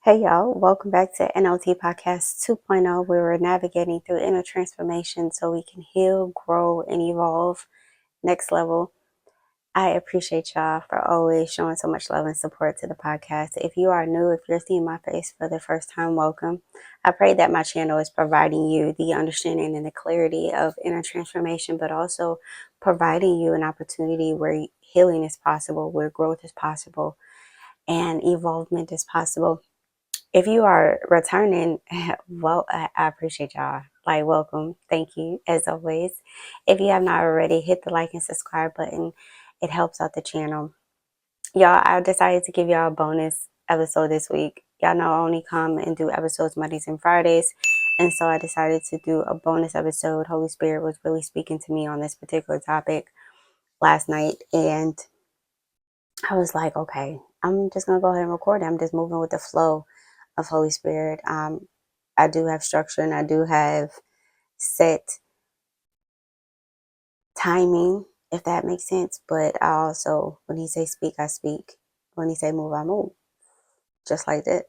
Hey y'all, welcome back to NLT Podcast 2.0, where we're navigating through inner transformation so we can heal, grow, and evolve next level. I appreciate y'all for always showing so much love and support to the podcast. If you are new, if you're seeing my face for the first time, welcome. I pray that my channel is providing you the understanding and the clarity of inner transformation, but also providing you an opportunity where healing is possible, where growth is possible, and evolvement is possible. If you are returning, well, I appreciate y'all. Like, welcome. Thank you, as always. If you have not already, hit the like and subscribe button. It helps out the channel. Y'all, I decided to give y'all a bonus episode this week. Y'all know I only come and do episodes Mondays and Fridays. And so I decided to do a bonus episode. Holy Spirit was really speaking to me on this particular topic last night. And I was like, okay, I'm just going to go ahead and record it. I'm just moving with the flow of Holy Spirit. I do have structure and I do have set timing, if that makes sense. But I also, when he say speak, I speak. When he say move, I move. Just like that.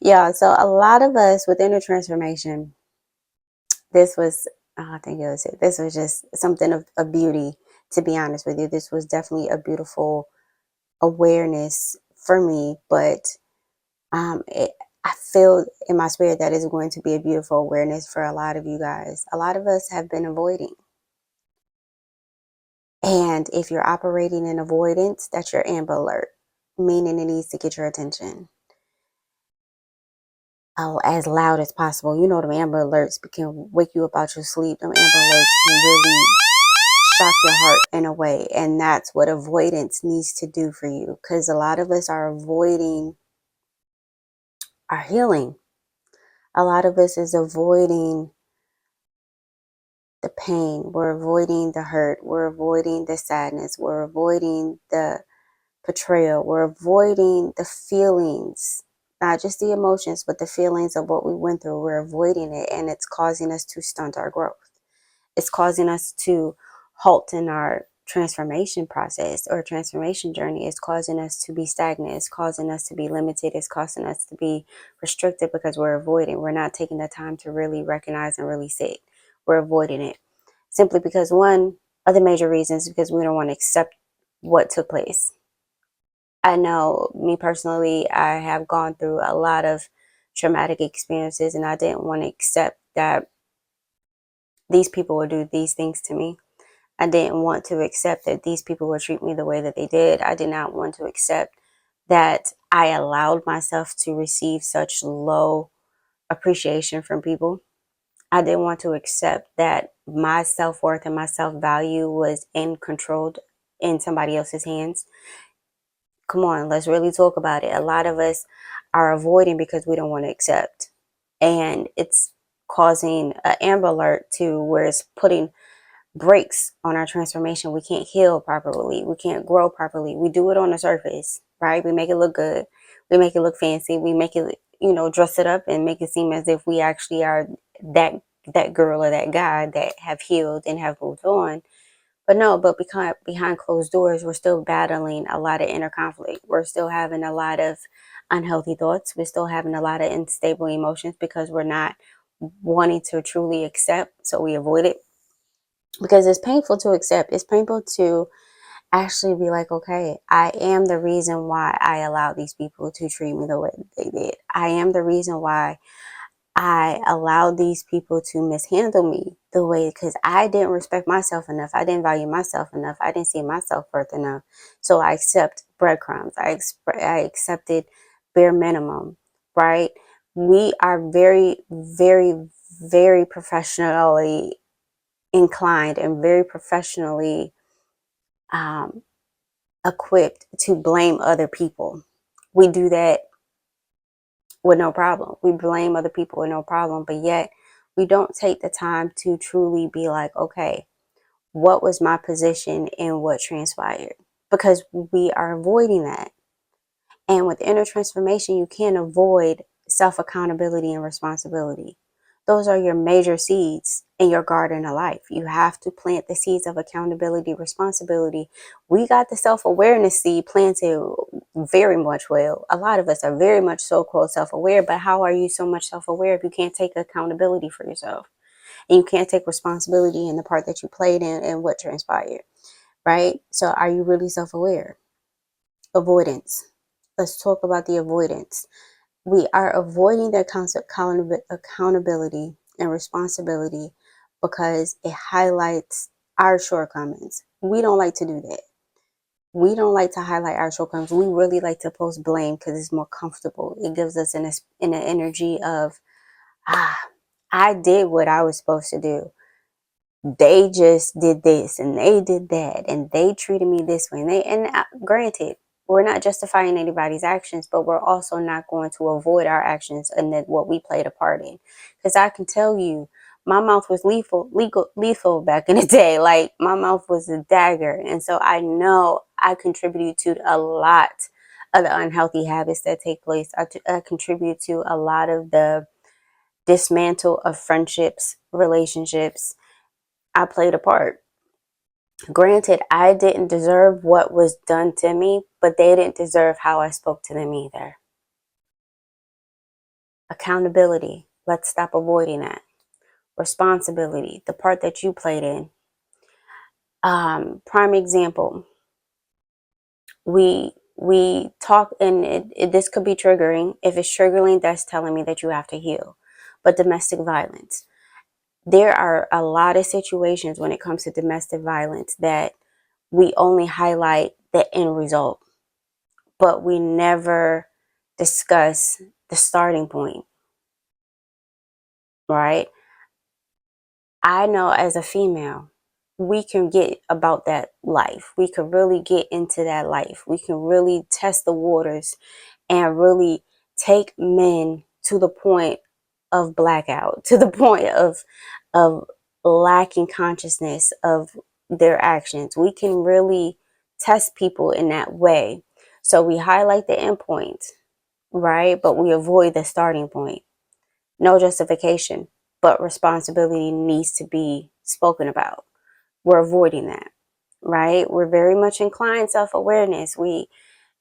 Yeah, so a lot of us with inner transformation, this was, I think it was it. This was just something of beauty, to be honest with you. This was definitely a beautiful awareness for me, but I feel in my spirit that is going to be a beautiful awareness for a lot of you guys. A lot of us have been avoiding. And if you're operating in avoidance, that's your Amber Alert, meaning it needs to get your attention as loud as possible. You know, them Amber Alerts can wake you up out your sleep. Them Amber Alerts can really shock your heart in a way. And that's what avoidance needs to do for you. Because a lot of us are avoiding our healing. A lot of us is avoiding the pain, we're avoiding the hurt, we're avoiding the sadness, we're avoiding the betrayal, we're avoiding the feelings, not just the emotions, but the feelings of what we went through. We're avoiding it, and it's causing us to stunt our growth. It's causing us to halt in our transformation process or transformation journey. It's causing us to be stagnant. It's causing us to be limited. It's causing us to be restricted because we're avoiding. We're not taking the time to really recognize and really sit. We're avoiding it simply because one of the major reasons, because we don't want to accept what took place. I know me personally, I have gone through a lot of traumatic experiences, and I didn't want to accept that these people would do these things to me. I didn't want to accept that these people would treat me the way that they did. I did not want to accept that I allowed myself to receive such low appreciation from people. I didn't want to accept that my self-worth and my self-value was controlled in somebody else's hands. Come on, let's really talk about it. A lot of us are avoiding because we don't want to accept. And it's causing an Amber Alert to where it's putting brakes on our transformation. We can't heal properly. We can't grow properly. We do it on the surface, right? We make it look good. We make it look fancy. We make it, dress it up and make it seem as if we actually are that girl or that guy that have healed and have moved on. But no, but behind closed doors, we're still battling a lot of inner conflict. We're still having a lot of unhealthy thoughts. We're still having a lot of unstable emotions because we're not wanting to truly accept. So we avoid it because it's painful to accept. It's painful to actually be like, okay, I am the reason why I allowed these people to treat me the way they did. I am the reason why I allowed these people to mishandle me the way, because I didn't respect myself enough. I didn't value myself enough. I didn't see myself worth enough. So I accept breadcrumbs. I accepted bare minimum, right? We are very, very, very professionally inclined and very professionally equipped to blame other people. We do that with no problem. We blame other people with no problem, but yet we don't take the time to truly be like, okay, what was my position in what transpired? Because we are avoiding that. And with inner transformation, you can't avoid self-accountability and responsibility. Those are your major seeds in your garden of life. You have to plant the seeds of accountability, responsibility. We got the self-awareness seed planted very much will. A lot of us are very much so-called self-aware, but how are you so much self-aware if you can't take accountability for yourself? And you can't take responsibility in the part that you played in and what transpired, right? So are you really self-aware? Avoidance. Let's talk about the avoidance. We are avoiding the accountability and responsibility because it highlights our shortcomings. We don't like to do that. We don't like to highlight our shortcomings. We really like to post blame because it's more comfortable. It gives us an energy of, I did what I was supposed to do. They just did this and they did that and they treated me this way. Granted, we're not justifying anybody's actions, but we're also not going to avoid our actions and that what we played a part in. Because I can tell you, my mouth was lethal back in the day. Like, my mouth was a dagger. And so I know I contribute to a lot of the unhealthy habits that take place. I contribute to a lot of the dismantle of friendships, relationships. I played a part. Granted, I didn't deserve what was done to me, but they didn't deserve how I spoke to them either. Accountability. Let's stop avoiding that. Responsibility, the part that you played in. Prime example. We talk, and this could be triggering. If it's triggering, that's telling me that you have to heal. But domestic violence. There are a lot of situations when it comes to domestic violence that we only highlight the end result, but we never discuss the starting point, right? I know as a female, we can get about that life. We can really get into that life. We can really test the waters and really take men to the point of blackout, to the point of lacking consciousness of their actions. We can really test people in that way. So we highlight the end point, right? But we avoid the starting point. No justification, but responsibility needs to be spoken about. We're avoiding that, right? We're very much inclined self-awareness.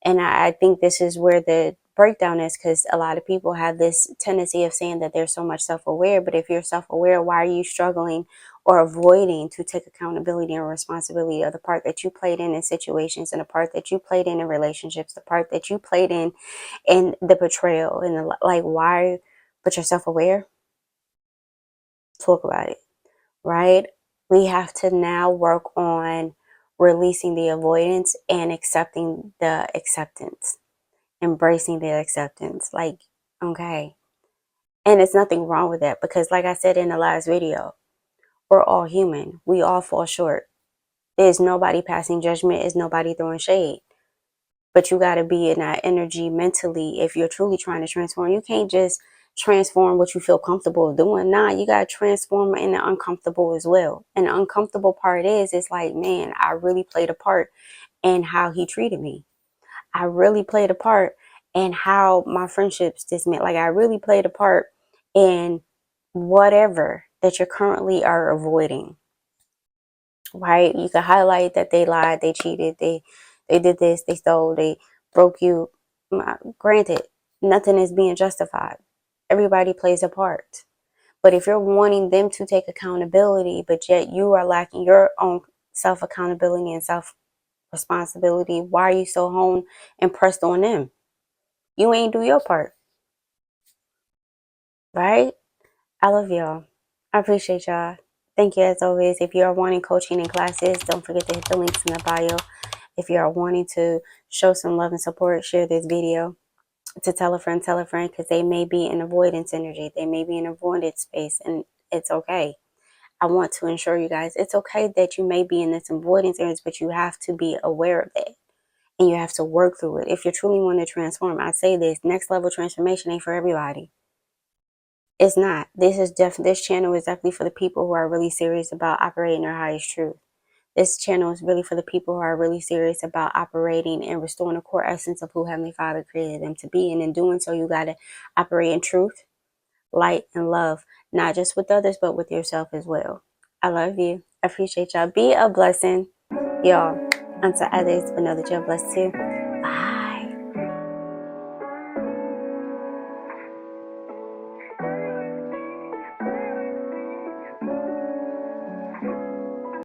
And I think this is where the breakdown is, because a lot of people have this tendency of saying that they're so much self-aware. But if you're self-aware, why are you struggling or avoiding to take accountability and responsibility of the part that you played in situations, and the part that you played in relationships, the part that you played in the betrayal, and the, like, why? But you're self-aware. Talk about it, right? We have to now work on releasing the avoidance and accepting the acceptance. Embracing the acceptance. Like, okay. And it's nothing wrong with that, because like I said in the last video, we're all human. We all fall short. There's nobody passing judgment. There's nobody throwing shade. But you got to be in that energy mentally if you're truly trying to transform. You can't just transform what you feel comfortable doing. Nah, you got to transform in the uncomfortable as well. And the uncomfortable part is, it's like, man, I really played a part in how he treated me. I really played a part in how my friendships dismantled. Like, I really played a part in whatever that you're currently are avoiding, right? You can highlight that they lied, they cheated, they did this, they stole, they broke you. Granted, nothing is being justified. Everybody plays a part. But if you're wanting them to take accountability, but yet you are lacking your own self-accountability and self-responsibility, why are you so honed and pressed on them? You ain't do your part, right? I love y'all. I appreciate y'all. Thank you as always. If you are wanting coaching and classes, don't forget to hit the links in the bio. If you are wanting to show some love and support, share this video to tell a friend, because they may be in avoidance energy. They may be in avoidance space, and it's okay. I want to ensure you guys, it's okay that you may be in this avoidance areas, but you have to be aware of that. And you have to work through it. If you truly want to transform, I say this, next level transformation ain't for everybody. It's not. This channel is definitely for the people who are really serious about operating their highest truth. This channel is really for the people who are really serious about operating and restoring the core essence of who Heavenly Father created them to be. And in doing so, you got to operate in truth, light, and love, not just with others, but with yourself as well. I love you. I appreciate y'all. Be a blessing, y'all. Unto others, but know that you're blessed too.